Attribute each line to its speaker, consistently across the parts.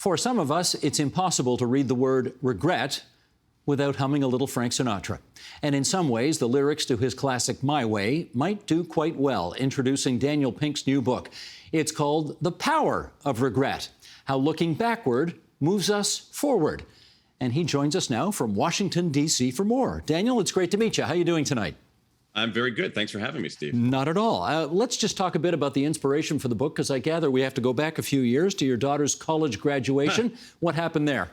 Speaker 1: For some of us, it's impossible to read the word regret without humming a little Frank Sinatra. And in some ways, the lyrics to his classic My Way might do quite well, introducing Daniel Pink's new book. It's called The Power of Regret, How Looking Backward Moves Us Forward. And he joins us now from Washington, D.C. for more. Daniel, it's great to meet you. How are you doing tonight?
Speaker 2: I'm very good. Thanks for having me, Steve.
Speaker 1: Not at all. Let's just talk a bit about the inspiration for the book, because I gather we have to go back a few years to your daughter's college graduation. What happened there?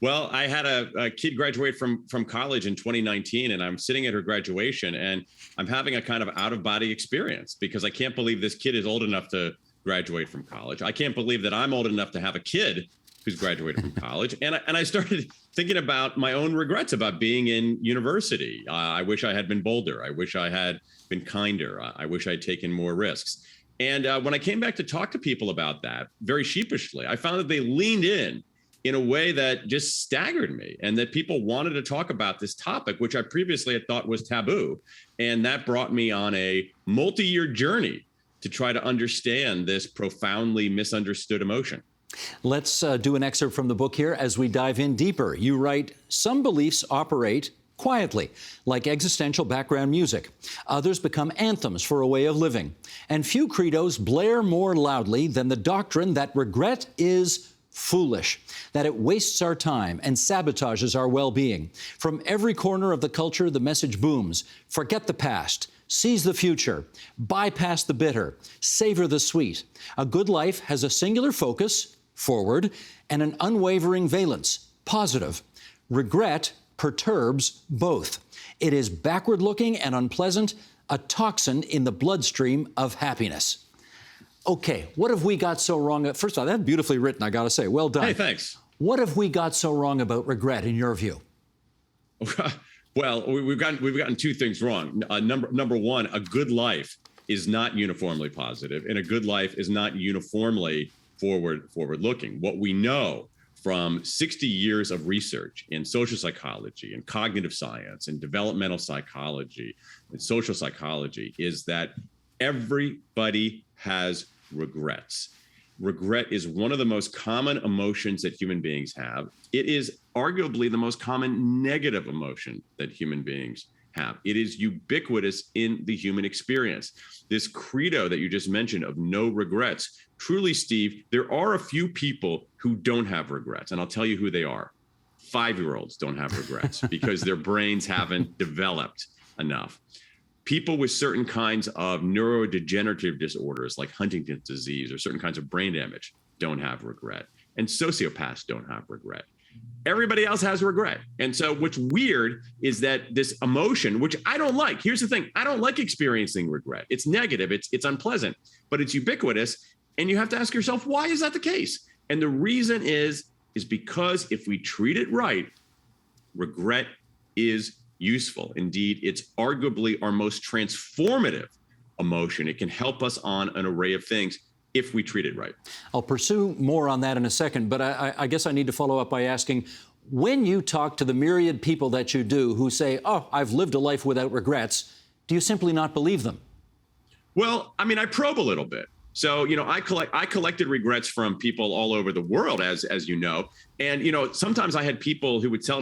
Speaker 2: Well, I had a kid graduate from college in 2019, and I'm sitting at her graduation, and I'm having a kind of out-of-body experience because I can't believe this kid is old enough to graduate from college. I can't believe that I'm old enough to have a kid who's graduated from college. And I started thinking about my own regrets about being in university. I wish I had been bolder. I wish I had been kinder. I wish I'd taken more risks. And when I came back to talk to people about that, very sheepishly, I found that they leaned in a way that just staggered me, and that people wanted to talk about this topic, which I previously had thought was taboo. And that brought me on a multi-year journey to try to understand this profoundly misunderstood emotion.
Speaker 1: Let's do an excerpt from the book here as we dive in deeper. You write, some beliefs operate quietly, like existential background music. Others become anthems for a way of living. And few credos blare more loudly than the doctrine that regret is foolish, that it wastes our time and sabotages our well-being. From every corner of the culture, the message booms. Forget the past. Seize the future. Bypass the bitter. Savor the sweet. A good life has a singular focus, forward, and an unwavering valence, positive. Regret perturbs both. It is backward-looking and unpleasant, a toxin in the bloodstream of happiness. Okay, what have we got so wrong? First of all, that's beautifully written, I gotta say. Well done.
Speaker 2: Hey, thanks.
Speaker 1: What have we got so wrong about regret, in your view?
Speaker 2: Well, we've gotten two things wrong. Number one, a good life is not uniformly positive, and a good life is not uniformly forward-looking. What we know from 60 years of research in social psychology and cognitive science and developmental psychology and social psychology is that everybody has regrets. Regret is one of the most common emotions that human beings have. It is arguably the most common negative emotion that human beings have. It is ubiquitous in the human experience. This credo that you just mentioned of no regrets, truly, Steve, there are a few people who don't have regrets, and I'll tell you who they are. 5-year-olds don't have regrets because their brains haven't developed enough. People with certain kinds of neurodegenerative disorders like Huntington's disease or certain kinds of brain damage don't have regret. And sociopaths don't have regret. Everybody else has regret. And so what's weird is that this emotion, which I don't like, here's the thing, I don't like experiencing regret. It's negative, it's unpleasant, but it's ubiquitous. And you have to ask yourself, why is that the case? And the reason is because if we treat it right, regret is useful. Indeed, it's arguably our most transformative emotion. It can help us on an array of things if we treat it right.
Speaker 1: I'll pursue more on that in a second, but I guess I need to follow up by asking, when you talk to the myriad people that you do who say, oh, I've lived a life without regrets, do you simply not believe them?
Speaker 2: Well, I mean, I probe a little bit. So, I collected regrets from people all over the world, as you know. And, sometimes I had people who would say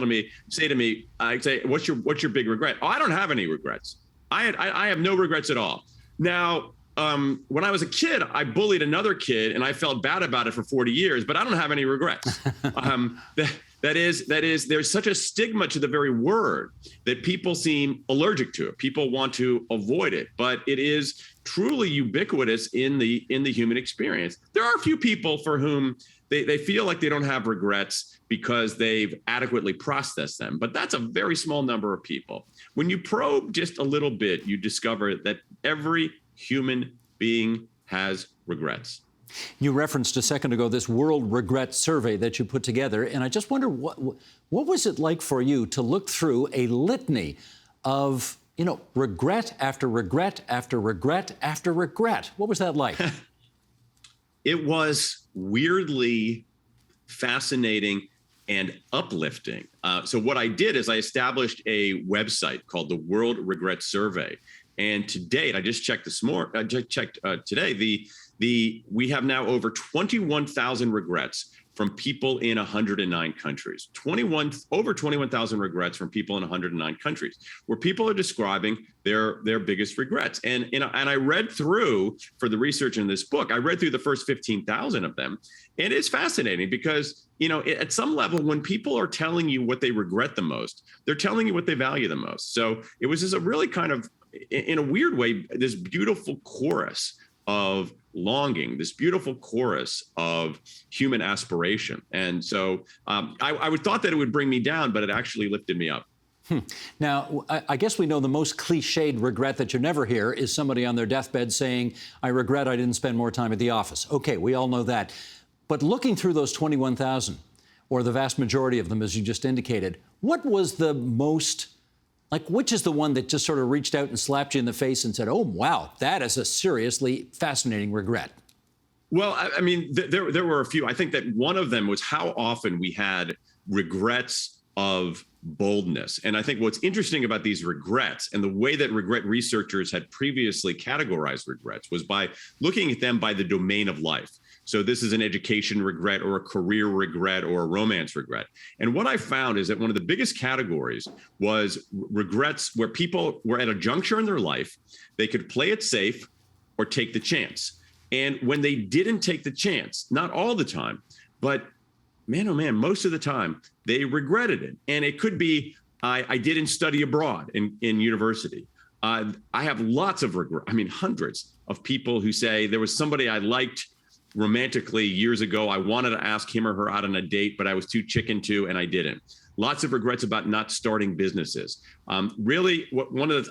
Speaker 2: to me, I'd say, what's your big regret? Oh, I don't have any regrets. I have no regrets at all. Now, when I was a kid, I bullied another kid and I felt bad about it for 40 years, but I don't have any regrets. That is, there's such a stigma to the very word that people seem allergic to it. People want to avoid it, but it is truly ubiquitous in the human experience. There are a few people for whom they feel like they don't have regrets because they've adequately processed them, but that's a very small number of people. When you probe just a little bit, you discover that every human being has regrets.
Speaker 1: You referenced a second ago this World Regret Survey that you put together, and I just wonder what was it like for you to look through a litany of, regret after regret after regret after regret? What was that like?
Speaker 2: It was weirdly fascinating and uplifting. So what I did is I established a website called the World Regret Survey. And to date, I just checked today, We have now over 21,000 regrets from people in 109 countries. Over 21,000 regrets from people in 109 countries, where people are describing their biggest regrets. And I read through, for the research in this book, I read through the first 15,000 of them, and it's fascinating because at some level, when people are telling you what they regret the most, they're telling you what they value the most. So it was just a really kind of, in a weird way, this beautiful chorus of longing, this beautiful chorus of human aspiration. And so I would thought that it would bring me down, but it actually lifted me up.
Speaker 1: Now, I guess we know the most cliched regret that you never hear is somebody on their deathbed saying, I regret I didn't spend more time at the office. Okay, we all know that. But looking through those 21,000, or the vast majority of them, as you just indicated, what was the most, which is the one that just sort of reached out and slapped you in the face and said, oh, wow, that is a seriously fascinating regret?
Speaker 2: Well, I mean, there were a few. I think that one of them was how often we had regrets of boldness. And I think what's interesting about these regrets and the way that regret researchers had previously categorized regrets was by looking at them by the domain of life. So this is an education regret or a career regret or a romance regret. And what I found is that one of the biggest categories was regrets where people were at a juncture in their life, they could play it safe or take the chance. And when they didn't take the chance, not all the time, but man, oh man, most of the time, they regretted it. And it could be, I didn't study abroad in university. I have lots of regret. I mean, hundreds of people who say there was somebody I liked romantically years ago. I wanted to ask him or her out on a date, but I was too chicken to, and I didn't. Lots of regrets about not starting businesses. Really,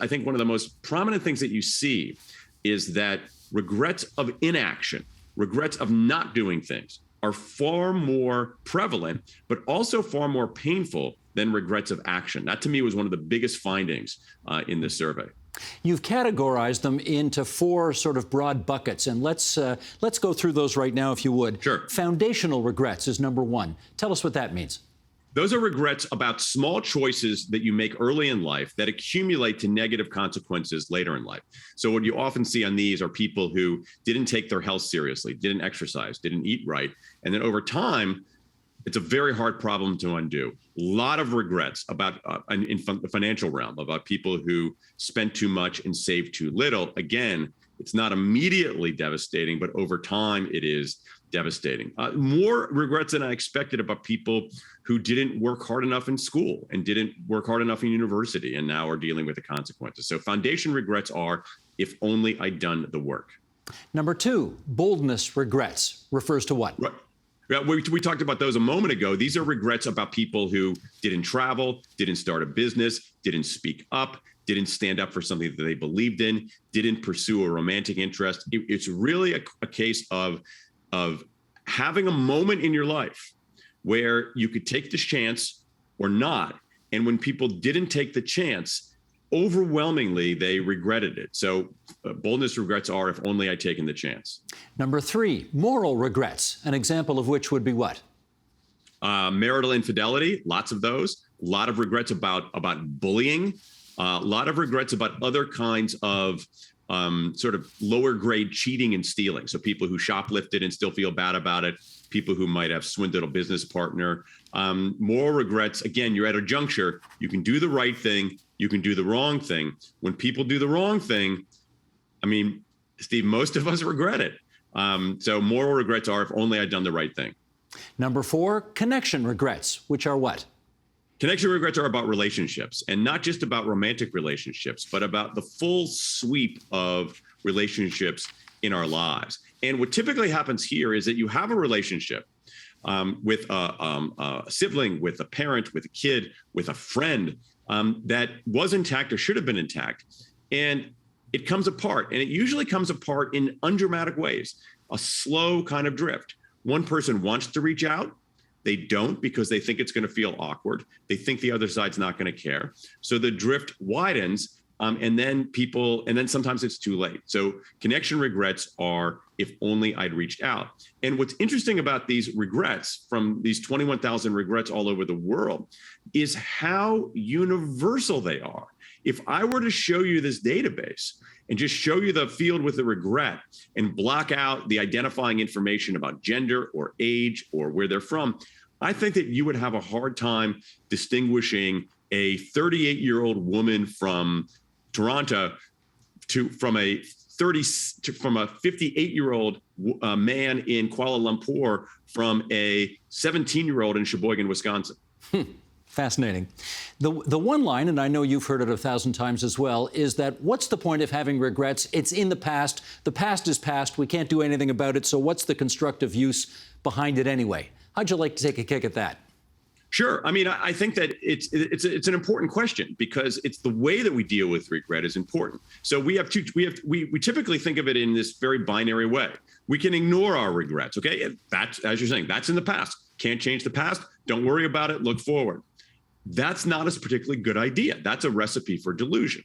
Speaker 2: I think one of the most prominent things that you see is that regrets of inaction, regrets of not doing things, are far more prevalent, but also far more painful than regrets of action. That, to me, was one of the biggest findings in this survey.
Speaker 1: You've categorized them into four sort of broad buckets, and let's go through those right now, if you would.
Speaker 2: Sure.
Speaker 1: Foundational regrets is number one. Tell us what that means.
Speaker 2: Those are regrets about small choices that you make early in life that accumulate to negative consequences later in life. So what you often see on these are people who didn't take their health seriously, didn't exercise, didn't eat right. And then over time, it's a very hard problem to undo. A lot of regrets about in the financial realm, about people who spent too much and saved too little. Again, it's not immediately devastating, but over time it is devastating. More regrets than I expected about people who didn't work hard enough in school and didn't work hard enough in university and now are dealing with the consequences. So foundation regrets are, if only I'd done the work.
Speaker 1: Number two, boldness regrets refers to what?
Speaker 2: Right. We talked about those a moment ago. These are regrets about people who didn't travel, didn't start a business, didn't speak up, didn't stand up for something that they believed in, didn't pursue a romantic interest. It's really a case of having a moment in your life where you could take the chance or not. And when people didn't take the chance, overwhelmingly, they regretted it. So boldness regrets are, if only I'd taken the chance.
Speaker 1: Number three, moral regrets, an example of which would be what?
Speaker 2: Marital infidelity, lots of those. A lot of regrets about bullying. A lot of regrets about other kinds of sort of lower grade cheating and stealing. So people who shoplifted and still feel bad about it, people who might have swindled a business partner. More regrets, again, you're at a juncture. You can do the right thing. You can do the wrong thing. When people do the wrong thing, I mean, Steve, most of us regret it. So moral regrets are, if only I'd done the right thing.
Speaker 1: Number four, connection regrets, which are what?
Speaker 2: Connection regrets are about relationships, and not just about romantic relationships, but about the full sweep of relationships in our lives. And what typically happens here is that you have a relationship with a sibling, with a parent, with a kid, with a friend that was intact or should have been intact. And it comes apart, and it usually comes apart in undramatic ways, a slow kind of drift. One person wants to reach out. They don't, because they think it's going to feel awkward. They think the other side's not going to care. So the drift widens, and then sometimes it's too late. So connection regrets are, if only I'd reached out. And what's interesting about these regrets, from these 21,000 regrets all over the world, is how universal they are. If I were to show you this database and just show you the field with the regret and block out the identifying information about gender or age or where they're from, I think that you would have a hard time distinguishing a 38-year-old woman from Toronto from a 58-year-old man in Kuala Lumpur from a 17-year-old in Sheboygan, Wisconsin.
Speaker 1: Fascinating. The one line, and I know you've heard it 1,000 times as well, is that what's the point of having regrets? It's in the past. The past is past. We can't do anything about it. So what's the constructive use behind it anyway? How'd you like to take a kick at that?
Speaker 2: Sure. I mean, I think that it's an important question because it's the way that we deal with regret is important. So we typically think of it in this very binary way. We can ignore our regrets. Okay. That's, as you're saying, that's in the past. Can't change the past. Don't worry about it. Look forward. That's not a particularly good idea. That's a recipe for delusion.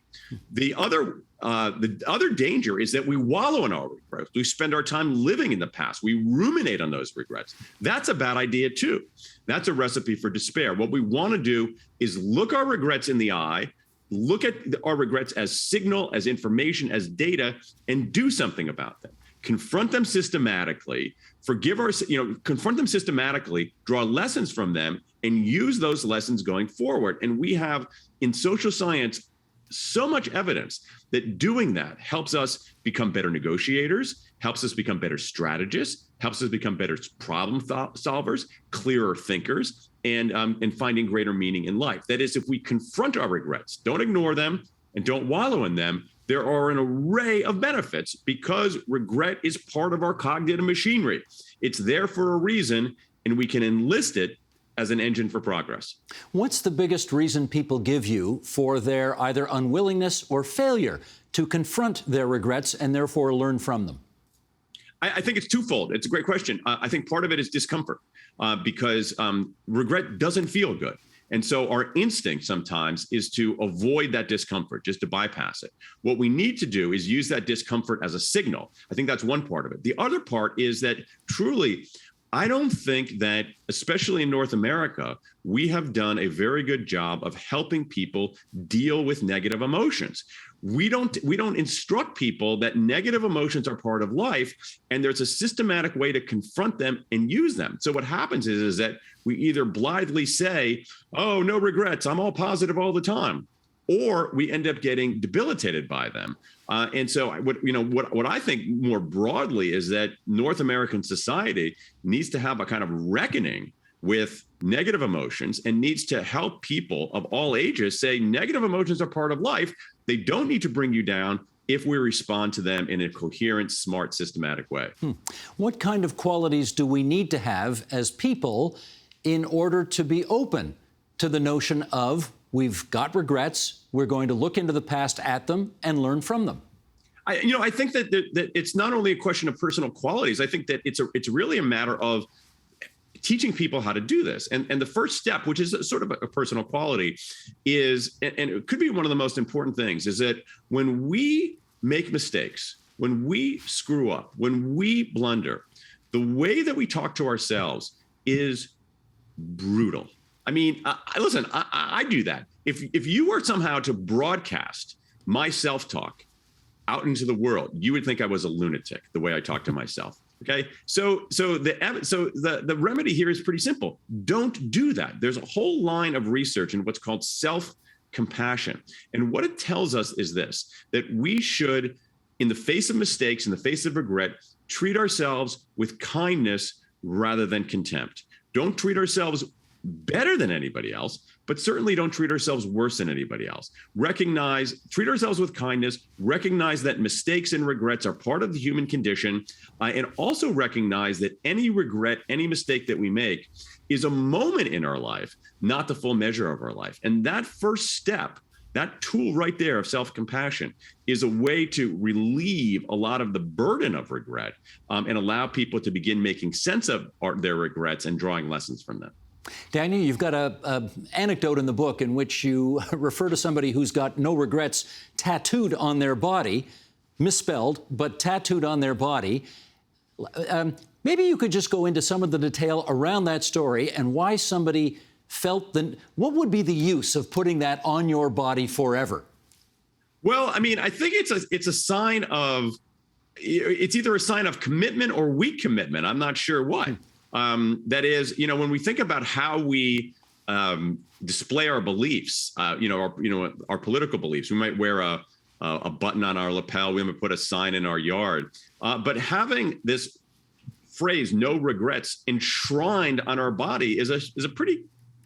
Speaker 2: The other danger is that we wallow in our regrets. We spend our time living in the past. We ruminate on those regrets. That's a bad idea too. That's a recipe for despair. What we want to do is look our regrets in the eye, look at our regrets as signal, as information, as data, and do something about them. Confront them systematically, confront them systematically, draw lessons from them, and use those lessons going forward. And we have in social science so much evidence that doing that helps us become better negotiators, helps us become better strategists, helps us become better problem solvers, clearer thinkers, and finding greater meaning in life. That is, if we confront our regrets, don't ignore them, and don't wallow in them, there are an array of benefits because regret is part of our cognitive machinery. It's there for a reason, and we can enlist it as an engine for progress. What's
Speaker 1: the biggest reason people give you for their either unwillingness or failure to confront their regrets and therefore learn from them?
Speaker 2: I think it's twofold. It's a great question. I think part of it is discomfort because regret doesn't feel good. And so our instinct sometimes is to avoid that discomfort, just to bypass it. What we need to do is use that discomfort as a signal. I think that's one part of it. The other part is that truly, I don't think that, especially in North America, we have done a very good job of helping people deal with negative emotions. We don't instruct people that negative emotions are part of life, and there's a systematic way to confront them and use them. So what happens is that we either blithely say, "Oh, no regrets, I'm all positive all the time," or we end up getting debilitated by them. And so what I think more broadly is that North American society needs to have a kind of reckoning with negative emotions and needs to help people of all ages say negative emotions are part of life. They don't need to bring you down if we respond to them in a coherent, smart, systematic way.
Speaker 1: What kind of qualities do we need to have as people in order to be open to the notion of we've got regrets, we're going to look into the past at them and learn from them?
Speaker 2: I think that it's not only a question of personal qualities. I think that it's really a matter of teaching people how to do this. And the first step, which is sort of a personal quality, is, and it could be one of the most important things, is that when we make mistakes, when we screw up, when we blunder, the way that we talk to ourselves is brutal. I mean, listen, I do that. If you were somehow to broadcast my self-talk out into the world, you would think I was a lunatic, the way I talk to myself. Okay, so the remedy here is pretty simple. Don't do that. There's a whole line of research in what's called self-compassion, and what it tells us is this: that we should, in the face of mistakes, in the face of regret, treat ourselves with kindness rather than contempt. Don't treat ourselves better than anybody else, but certainly don't treat ourselves worse than anybody else. Treat ourselves with kindness, recognize that mistakes and regrets are part of the human condition, and also recognize that any regret, any mistake that we make is a moment in our life, not the full measure of our life. And that first step, that tool right there of self-compassion, is a way to relieve a lot of the burden of regret and allow people to begin making sense of their regrets and drawing lessons from them.
Speaker 1: Daniel, you've got an anecdote in the book in which you refer to somebody who's got no regrets tattooed on their body, misspelled, but tattooed on their body. Maybe you could just go into some of the detail around that story and why somebody felt what would be the use of putting that on your body forever?
Speaker 2: Well, I mean, I think it's a sign of, it's either a sign of commitment or weak commitment. I'm not sure what. That is, when we think about how we display our beliefs, our political beliefs, we might wear a button on our lapel, we might put a sign in our yard, but having this phrase "no regrets" enshrined on our body is a pretty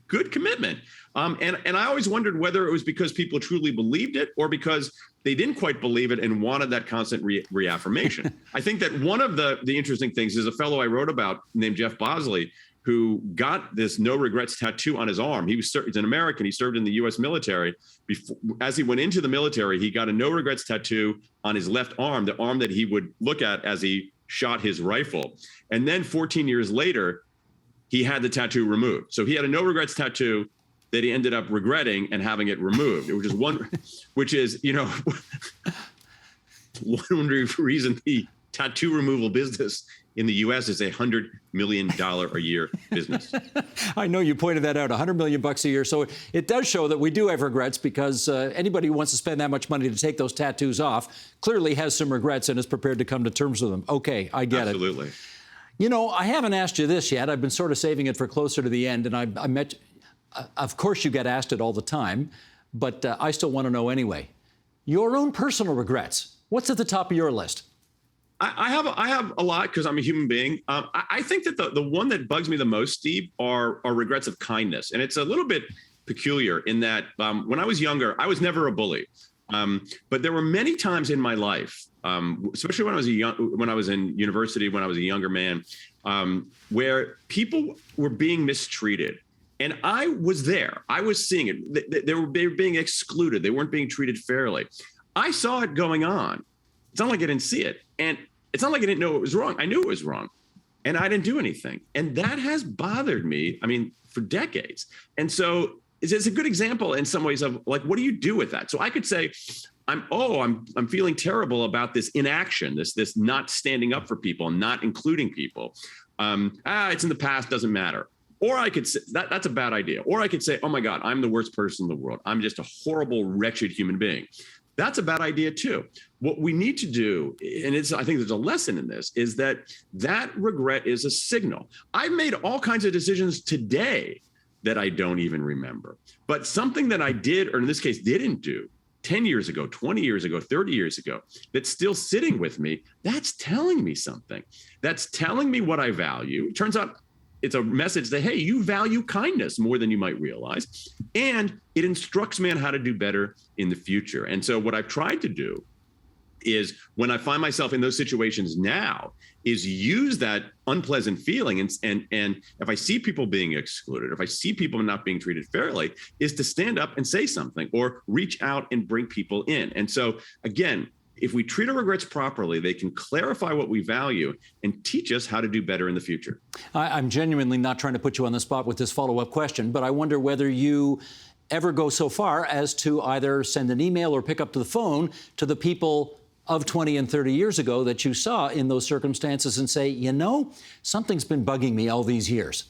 Speaker 2: good commitment. And I always wondered whether it was because people truly believed it or because they didn't quite believe it and wanted that constant reaffirmation. I think that one of the interesting things is a fellow I wrote about named Jeff Bosley, who got this no regrets tattoo on his arm. He's an American. He served in the U.S. military. As he went into the military, he got a no regrets tattoo on his left arm, the arm that he would look at as he shot his rifle. And then 14 years later, he had the tattoo removed. So he had a no regrets tattoo that he ended up regretting and having it removed, which is one reason the tattoo removal business in the U.S. is $100 million a year business.
Speaker 1: I know you pointed that out, $100 million a year. So it does show that we do have regrets, because anybody who wants to spend that much money to take those tattoos off clearly has some regrets and is prepared to come to terms with them. Okay, I get it.
Speaker 2: Absolutely.
Speaker 1: I haven't asked you this yet. I've been sort of saving it for closer to the end, and I met. Of course, you get asked it all the time, but I still want to know anyway. Your own personal regrets. What's at the top of your list?
Speaker 2: I have a lot because I'm a human being. I think that the one that bugs me the most, Steve, are regrets of kindness, and it's a little bit peculiar in that when I was younger, I was never a bully, but there were many times in my life, especially when I was in university, when I was a younger man, where people were being mistreated. And I was there. I was seeing it. They were being excluded. They weren't being treated fairly. I saw it going on. It's not like I didn't see it. And it's not like I didn't know it was wrong. I knew it was wrong. And I didn't do anything. And that has bothered me, for decades. And so it's a good example in some ways of like, what do you do with that? So I could say, I'm feeling terrible about this inaction, this not standing up for people, not including people. It's in the past, doesn't matter. Or I could say that's a bad idea. Or I could say, oh my God, I'm the worst person in the world. I'm just a horrible, wretched human being. That's a bad idea too. What we need to do, and I think there's a lesson in this, is that regret is a signal. I've made all kinds of decisions today that I don't even remember. But something that I did, or in this case didn't do, 10 years ago, 20 years ago, 30 years ago, that's still sitting with me, that's telling me something. That's telling me what I value. It turns out it's a message that, hey, you value kindness more than you might realize. And it instructs me on how to do better in the future. And so what I've tried to do is, when I find myself in those situations now, is use that unpleasant feeling. And if I see people being excluded, if I see people not being treated fairly, is to stand up and say something or reach out and bring people in. And so again, if we treat our regrets properly, they can clarify what we value and teach us how to do better in the future.
Speaker 1: I'm genuinely not trying to put you on the spot with this follow-up question, but I wonder whether you ever go so far as to either send an email or pick up the phone to the people of 20 and 30 years ago that you saw in those circumstances and say, something's been bugging me all these years.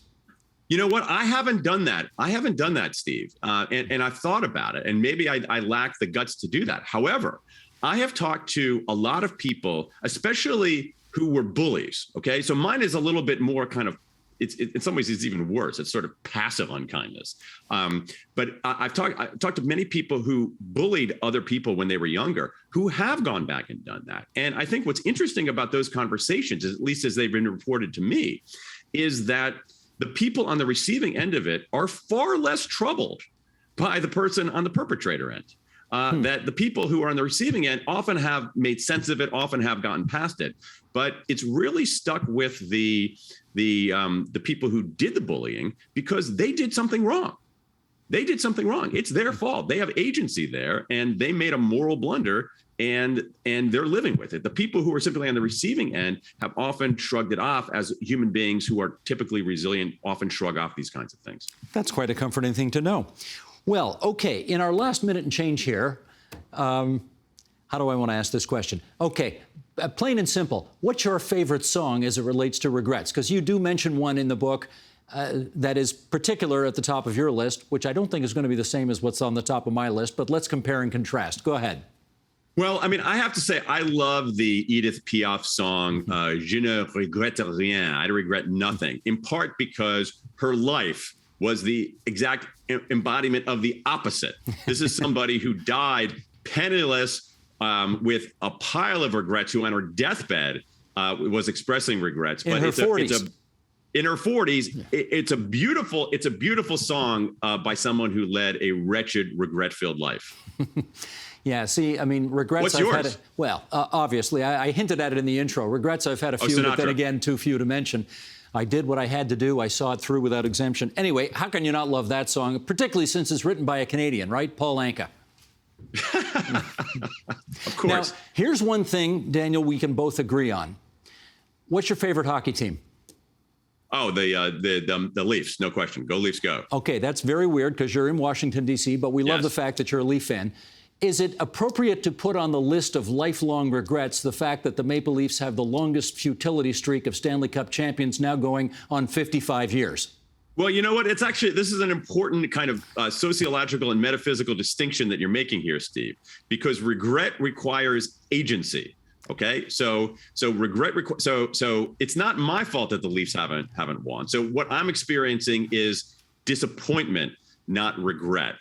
Speaker 2: You know what? I haven't done that, Steve. And I've thought about it, and maybe I lack the guts to do that. However, I have talked to a lot of people, especially who were bullies. Okay, so mine is a little bit more kind of, in some ways it's even worse. It's sort of passive unkindness. But I've talked to many people who bullied other people when they were younger, who have gone back and done that. And I think what's interesting about those conversations, at least as they've been reported to me, is that the people on the receiving end of it are far less troubled by the person on the perpetrator end. That the people who are on the receiving end often have made sense of it, often have gotten past it, but it's really stuck with the people who did the bullying because they did something wrong. They did something wrong. It's their fault. They have agency there, and they made a moral blunder, and they're living with it. The people who are simply on the receiving end have often shrugged it off, as human beings who are typically resilient often shrug off these kinds of things.
Speaker 1: That's quite a comforting thing to know. Well, okay, in our last minute and change here, how do I want to ask this question? Okay, plain and simple, what's your favorite song as it relates to regrets? Because you do mention one in the book that is particular at the top of your list, which I don't think is going to be the same as what's on the top of my list, but let's compare and contrast. Go ahead.
Speaker 2: Well, I mean, I have to say, I love the Edith Piaf song, Je ne regrette rien. I regret nothing, in part because her life was the exact embodiment of the opposite. This is somebody who died penniless, with a pile of regrets, who on her deathbed was expressing regrets.
Speaker 1: In her 40s.
Speaker 2: In her 40s, it's a beautiful song by someone who led a wretched, regret-filled life.
Speaker 1: Yeah, see, I mean, regrets.
Speaker 2: What's
Speaker 1: I've
Speaker 2: yours?
Speaker 1: had. Well, obviously, I hinted at it in the intro. Regrets, I've had a few, but then again, too few to mention. I did what I had to do. I saw it through without exemption. Anyway, how can you not love that song, particularly since it's written by a Canadian, right? Paul Anka.
Speaker 2: Of course.
Speaker 1: Now, here's one thing, Daniel, we can both agree on. What's your favorite hockey team?
Speaker 2: Oh, the Leafs, no question. Go Leafs, go.
Speaker 1: Okay, that's very weird because you're in Washington, D.C., but we love
Speaker 2: Yes.
Speaker 1: the fact that you're a Leaf fan. Is it appropriate to put on the list of lifelong regrets the fact that the Maple Leafs have the longest futility streak of Stanley Cup champions, now going on 55 years?
Speaker 2: Well, you know what? It's actually, this is an important kind of sociological and metaphysical distinction that you're making here, Steve, because regret requires agency. Okay, so regret. So it's not my fault that the Leafs haven't won. So what I'm experiencing is disappointment, not regret.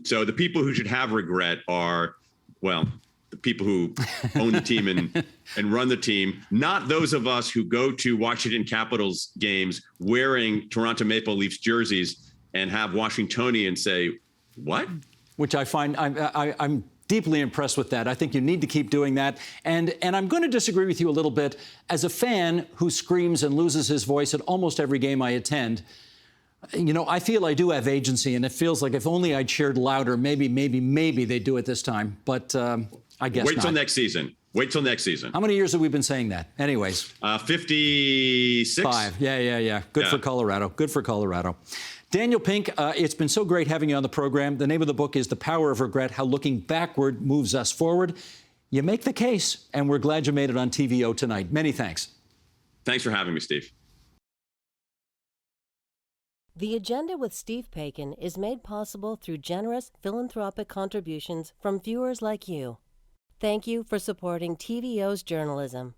Speaker 2: So the people who should have regret are, well, the people who own the team and run the team, not those of us who go to Washington Capitals games wearing Toronto Maple Leafs jerseys and have Washingtonians say, "What?"
Speaker 1: Which I find I'm deeply impressed with that. I think you need to keep doing that. And I'm going to disagree with you a little bit. As a fan who screams and loses his voice at almost every game I attend, you know, I feel I do have agency, and it feels like if only I cheered louder, maybe they'd do it this time. But I guess
Speaker 2: Wait till
Speaker 1: not.
Speaker 2: next season. Wait till next season.
Speaker 1: How many years have we been saying that? Anyways.
Speaker 2: 56.
Speaker 1: 5. Yeah. Good for Colorado. Good for Colorado. Daniel Pink, it's been so great having you on the program. The name of the book is The Power of Regret, How Looking Backward Moves Us Forward. You make the case, and we're glad you made it on TVO tonight. Many thanks.
Speaker 2: Thanks for having me, Steve.
Speaker 3: The Agenda with Steve Paikin is made possible through generous philanthropic contributions from viewers like you. Thank you for supporting TVO's journalism.